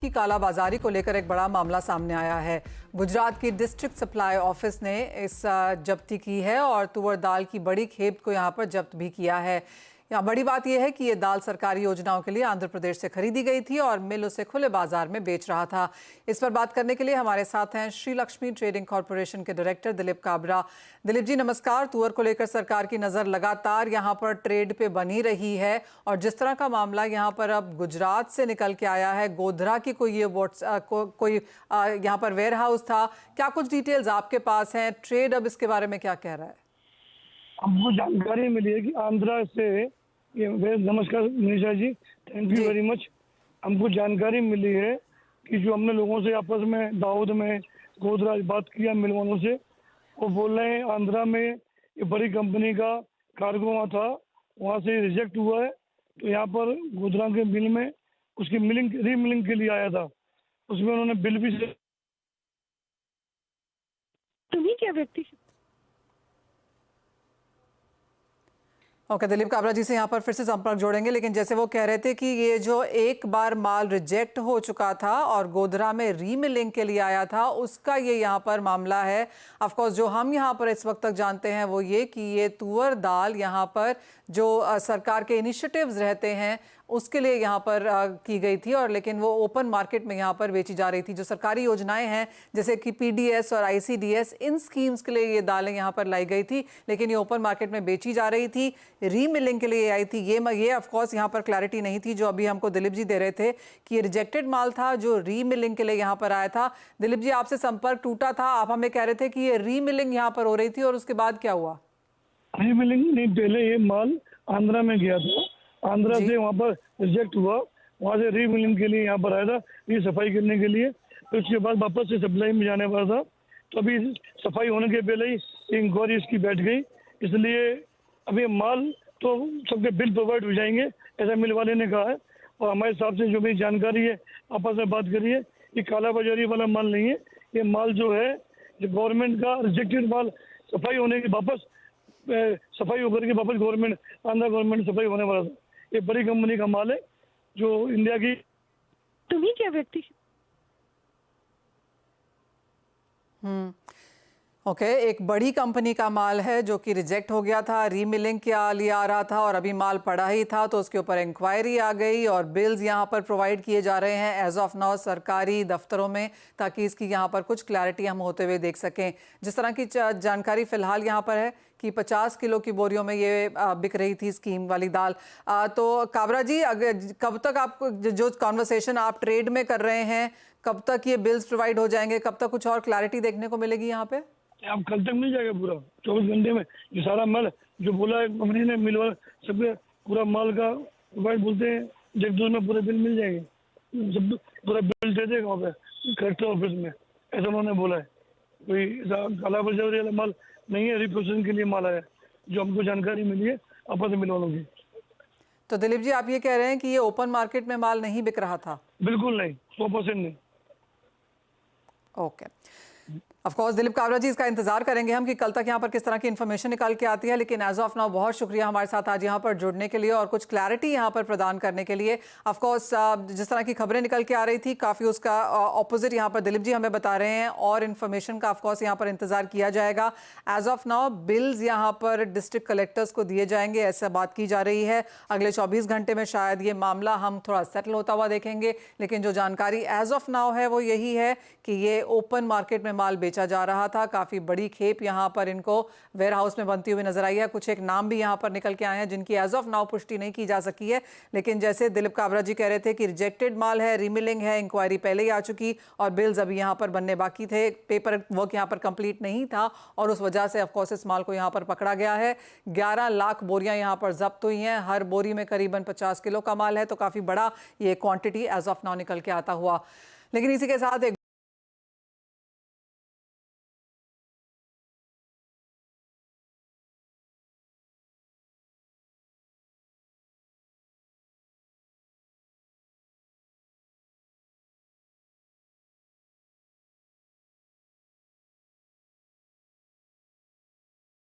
की कालाबाजारी को लेकर एक बड़ा मामला सामने आया है। गुजरात की डिस्ट्रिक्ट सप्लाई ऑफिस ने इस जब्ती की है और तुअर दाल की बड़ी खेप को यहां पर जब्त भी किया है। यहाँ बड़ी बात यह है कि ये दाल सरकारी योजनाओं के लिए आंध्र प्रदेश से खरीदी गई थी और मिल उसे खुले बाजार में बेच रहा था। इस पर बात करने के लिए हमारे साथ हैं श्री लक्ष्मी ट्रेडिंग कॉरपोरेशन के डायरेक्टर दिलीप काबरा। दिलीप जी नमस्कार। तुअर को लेकर सरकार की नजर लगातार यहाँ पर ट्रेड पे बनी रही है और जिस तरह का मामला यहाँ पर अब गुजरात से निकल के आया है, गोधरा की कोई ये कोई यहाँ पर वेयर हाउस था, क्या कुछ डिटेल्स आपके पास हैं? ट्रेड अब इसके बारे में क्या कह रहा है? हमको जानकारी मिली है कि आंध्रा से नमस्कार निशा जी, थैंक यू वेरी मच। हमको जानकारी मिली है कि जो हमने लोगों से आपस में दाऊद में गोधरा बात किया मिल वालों से, वो बोल रहे हैं आंध्रा में ये बड़ी कंपनी का कार्गो वहाँ था, वहाँ से रिजेक्ट हुआ है, तो यहाँ पर गोधरा के मिल में उसकी रीमिलिंग के लिए आया था। उसमें उन्होंने बिल भी तुम्ही क्या व्यक्ति ओके दिलीप काबरा जी से यहाँ पर फिर से संपर्क जोड़ेंगे, लेकिन जैसे वो कह रहे थे कि ये जो एक बार माल रिजेक्ट हो चुका था और गोधरा में रीमिलिंग के लिए आया था, उसका ये यहाँ पर मामला है। ऑफ कोर्स जो हम यहाँ पर इस वक्त तक जानते हैं वो ये कि ये तुअर दाल यहाँ पर जो सरकार के इनिशिएटिव्स रहते हैं उसके लिए यहाँ पर की गई थी, और लेकिन वो ओपन मार्केट में यहाँ पर बेची जा रही थी। जो सरकारी योजनाएं हैं जैसे कि पीडीएस और आईसीडीएस, इन स्कीम्स के लिए ये दालें यहाँ पर लाई गई थी, लेकिन ये ओपन मार्केट में बेची जा रही थी, रीमिलिंग के लिए आई थी। ये ऑफ कोर्स यहाँ पर क्लैरिटी नहीं थी जो अभी हमको दिलीप जी दे रहे थे कि ये रिजेक्टेड माल था जो रीमिलिंग के लिए यहाँ पर आया था। दिलीप जी आपसे संपर्क टूटा था, आप हमें कह रहे थे कि ये रीमिलिंग यहाँ पर हो रही थी और उसके बाद क्या हुआ? रीमिलिंग नहीं, पहले ये माल आंध्रा में गया था, आंध्रा से वहाँ पर रिजेक्ट हुआ, वहाँ से रीमिलिंग के लिए यहाँ पर आया था, ये सफाई करने के लिए। तो उसके बाद वापस से सप्लाई में जाने वाला था, तो अभी सफाई होने के पहले ही इंक्वायरी इसकी बैठ गई, इसलिए अभी माल तो सबके बिल प्रोवाइड हो जाएंगे ऐसा मिल वाले ने कहा है। और हमारे हिसाब से जो भी जानकारी है आपस में बात करिए, ये काला बाजारी वाला माल नहीं है, ये माल जो है गवर्नमेंट का रिजेक्टेड माल सफाई होने के वापस सफाई होकर के वापस गवर्नमेंट आंध्र गवर्नमेंट सफाई होने वाला था। ये बड़ी कंपनी का माल है जो इंडिया की। तुम्ही क्या व्यक्ति ओके, एक बड़ी कंपनी का माल है जो कि रिजेक्ट हो गया था, रीमिलिंग के लिए आ रहा था और अभी माल पड़ा ही था, तो उसके ऊपर इंक्वायरी आ गई और बिल्स यहाँ पर प्रोवाइड किए जा रहे हैं एज ऑफ नाउ सरकारी दफ्तरों में, ताकि इसकी यहाँ पर कुछ क्लैरिटी हम होते हुए देख सकें। जिस तरह की जानकारी फिलहाल यहाँ पर है कि 50 किलो की बोरियों में ये बिक रही थी स्कीम वाली दाल। तो काबरा जी, अगर कब तक आपको जो कॉन्वर्सेशन आप ट्रेड में कर रहे हैं, कब तक ये बिल्स प्रोवाइड हो जाएंगे, कब तक कुछ और क्लैरिटी देखने को मिलेगी यहाँ पे? अब कल तक मिल जाएगा पूरा 24 घंटे में। जो सारा माल जो बोला है कंपनी ने, मिल वाला सब पूरा माल का प्रोवाइड बोलते हैं, जगदूर में पूरे बिल मिल जाएंगे, सब पूरा बिल दे देगा वहाँ पे कलेक्टर ऑफिस में, ऐसा उन्होंने बोला है। कोई काला बाजारी वाला माल नहीं है, रिप्रोसेसिंग के लिए माल आया जो हमको जानकारी मिली है आपस में मिल वालों की। तो दिलीप जी आप ये कह रहे हैं कि ये ओपन मार्केट में माल नहीं बिक रहा था? बिल्कुल नहीं, 100% नहीं। Okay, of course Dilip Kabra ji, इसका इंतजार करेंगे हम कि कल तक यहाँ पर किस तरह की इन्फॉर्मेशन निकल के आती है, लेकिन एज ऑफ नाउ बहुत शुक्रिया हमारे साथ आज यहाँ पर जुड़ने के लिए और कुछ क्लैरिटी यहाँ पर प्रदान करने के लिए। ऑफ कोर्स जिस तरह की खबरें निकल के आ रही थी काफ़ी उसका ऑपोजिट यहाँ पर दिलीप जी हमें बता रहे हैं और इन्फॉर्मेशन का ऑफ कोर्स यहाँ पर इंतजार किया जाएगा। एज ऑफ नाउ बिल्स यहाँ पर डिस्ट्रिक्ट कलेक्टर्स को दिए जाएंगे, ऐसा बात की जा रही है। अगले 24 घंटे में शायद ये मामला हम थोड़ा सेटल होता हुआ देखेंगे, लेकिन जो जानकारी एज ऑफ नाउ है वो यही है कि ये ओपन मार्केट में माल बेचा जा रहा था। काफी बड़ी खेप यहाँ पर इनको वेयर हाउस में बनती हुई नजर आई है। कुछ एक नाम भी यहाँ पर निकल के आए हैं जिनकी एज ऑफ नाउ पुष्टि नहीं की जा सकी है, लेकिन जैसे दिलीप काबरा जी कह रहे थे कि रिजेक्टेड माल है, रीमिलिंग है, इंक्वायरी पहले ही आ चुकी और बिल्स अभी यहाँ पर बनने बाकी थे, पेपर वर्क यहाँ पर कंप्लीट नहीं था और उस वजह से ऑफकोर्स इस माल को यहाँ पर पकड़ा गया है। 11 लाख बोरियां यहाँ पर जब्त हुई हैं, हर बोरी में करीबन 50 किलो का माल है, तो काफी बड़ा ये क्वांटिटी एज ऑफ नाउ निकल के आता हुआ। लेकिन इसी के साथ एक